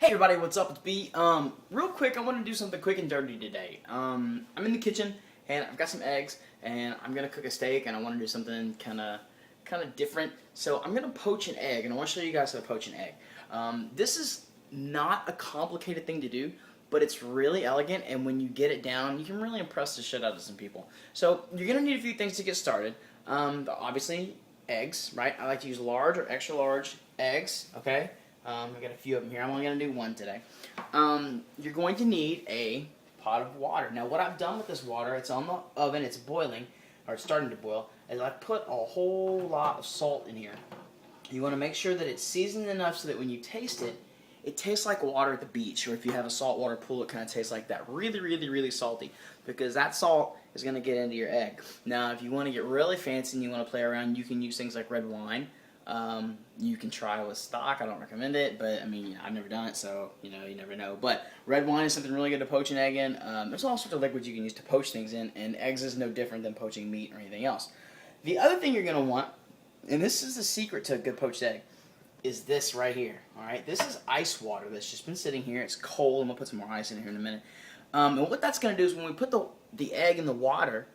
Hey everybody, what's up? It's B. Real quick, I want to do something quick and dirty today. I'm in the kitchen and I've got some eggs and I'm gonna cook a steak and I want to do something kind of different. So I'm gonna poach an egg and I want to show you guys how to poach an egg. This is not a complicated thing to do, but it's really elegant, and when you get it down, you can really impress the shit out of some people. So you're gonna need a few things to get started. Obviously, eggs, right? I like to use large or extra large eggs. Okay. I got a few of them here. I'm only going to do one today. You're going to need a pot of water. Now, what I've done with this water, it's on the oven, it's boiling, or it's starting to boil, is I put a whole lot of salt in here. You want to make sure that it's seasoned enough so that when you taste it, it tastes like water at the beach, or if you have a saltwater pool, it kind of tastes like that. Really, really, really salty, because that salt is going to get into your egg. Now, if you want to get really fancy and you want to play around, you can use things like red wine. You can try with stock. I don't recommend it, but I mean, I've never done it, so you never know. But red wine is something really good to poach an egg in. There's all sorts of liquids you can use to poach things in, and eggs is no different than poaching meat or anything else. The other thing you're going to want, and this is the secret to a good poached egg, is this right here. All right, this is ice water that's just been sitting here. It's cold. I'm gonna put some more ice in here in a minute. And what that's going to do is when we put the egg in the water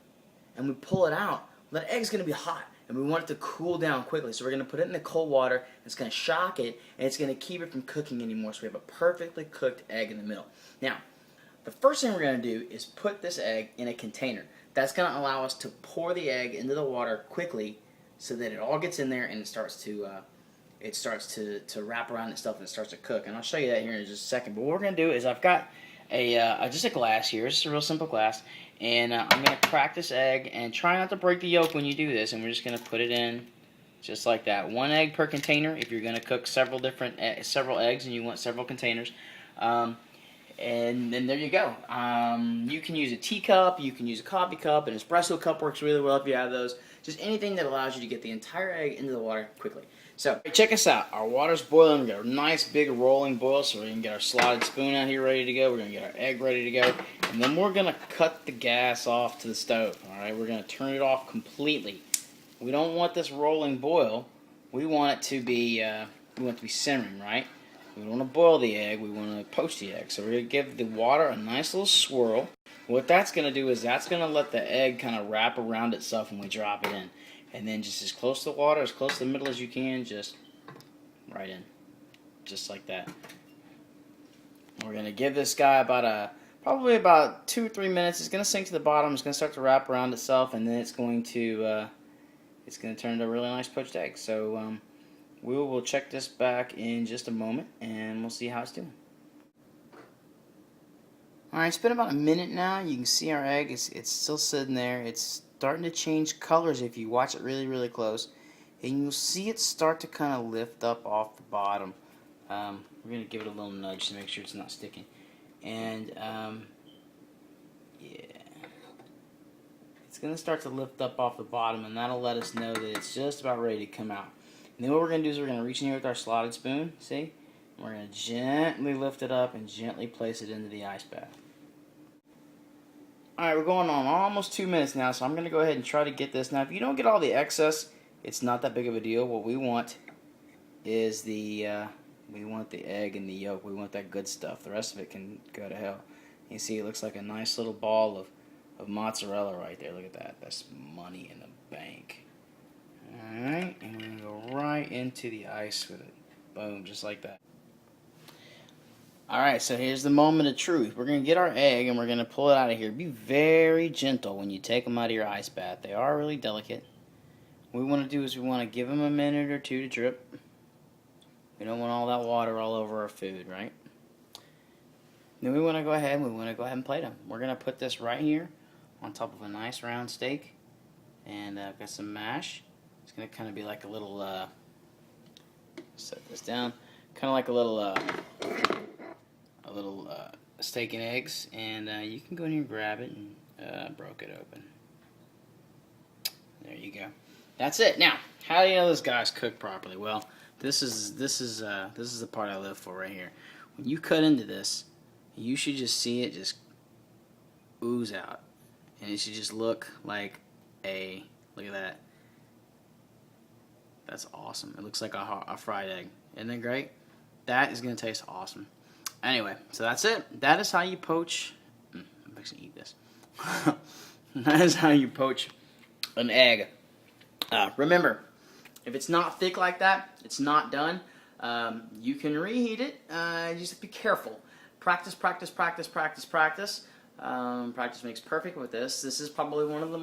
and we pull it out, that egg's going to be hot. And we want it to cool down quickly. So we're going to put it in the cold water. It's going to shock it, and it's going to keep it from cooking anymore. So we have a perfectly cooked egg in the middle. Now, the first thing we're going to do is put this egg in a container. That's going to allow us to pour the egg into the water quickly so that it all gets in there and it starts to wrap around itself and it starts to cook. And I'll show you that here in just a second. But what we're going to do is I've got just a glass here. It's just a real simple glass. And I'm going to crack this egg, and try not to break the yolk when you do this, and we're just going to put it in just like that. One egg per container if you're going to cook several eggs and you want several containers. And then there you go. You can use a teacup, you can use a coffee cup, an espresso cup works really well if you have those. Just anything that allows you to get the entire egg into the water quickly. So, check us out. Our water's boiling. We've got a nice big rolling boil, so we can get our slotted spoon out here ready to go. We're going to get our egg ready to go. And then we're going to cut the gas off to the stove. Alright, we're going to turn it off completely. We don't want this rolling boil. We want it to be simmering, right? We don't want to boil the egg. We want to poach the egg. So we're going to give the water a nice little swirl. What that's going to do is that's going to let the egg kind of wrap around itself when we drop it in. And then just as close to the water, as close to the middle as you can, just right in. Just like that. We're going to give this guy probably about 2 or 3 minutes. It's going to sink to the bottom. It's going to start to wrap around itself, and then it's going to turn into a really nice poached egg. So we will check this back in just a moment, and we'll see how it's doing. Alright, it's been about a minute now. You can see our egg. It's still sitting there. It's starting to change colors if you watch it really, really close. And you'll see it start to kind of lift up off the bottom. We're going to give it a little nudge to make sure it's not sticking. And, yeah. It's going to start to lift up off the bottom, and that'll let us know that it's just about ready to come out. And then what we're going to do is we're going to reach in here with our slotted spoon, see? And we're going to gently lift it up and gently place it into the ice bath. Alright, we're going on almost 2 minutes now, so I'm going to go ahead and try to get this. Now, if you don't get all the excess, it's not that big of a deal. What we want is we want the egg and the yolk. We want that good stuff. The rest of it can go to hell. You see, it looks like a nice little ball of mozzarella right there. Look at that. That's money in the bank. Alright, and we're going to go right into the ice with it. Boom, just like that. Alright, so here's the moment of truth. We're going to get our egg and we're going to pull it out of here. Be very gentle when you take them out of your ice bath. They are really delicate. What we want to do is we want to give them a minute or two to drip. We don't want all that water all over our food, right? Then we want to go ahead and plate them. We're going to put this right here on top of a nice round steak. And I've got some mash. It's going to kind of be like a little, set this down, kind of like a little steak and eggs, and you can go in here and grab it and broke it open. There you go. That's it. Now, how do you know this guy's cooked properly? Well, this is the part I live for right here. When you cut into this, you should just see it just ooze out, and it should just look like look at that. That's awesome. It looks like a fried egg. Isn't that great? That is going to taste awesome. Anyway, so that's it. That is how you poach. I'm fixing to eat this. That is how you poach an egg. Remember, if it's not thick like that, it's not done. You can reheat it. You just have to be careful. Practice, practice, practice, practice, practice. Practice makes perfect with this. This is probably one of the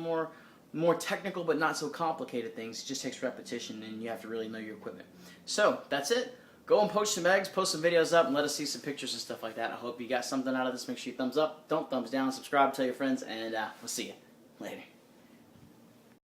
more technical but not so complicated things. It just takes repetition, and you have to really know your equipment. So that's it. Go and poach some eggs, post some videos up, and let us see some pictures and stuff like that. I hope you got something out of this. Make sure you thumbs up, don't thumbs down, subscribe, tell your friends, and we'll see you later.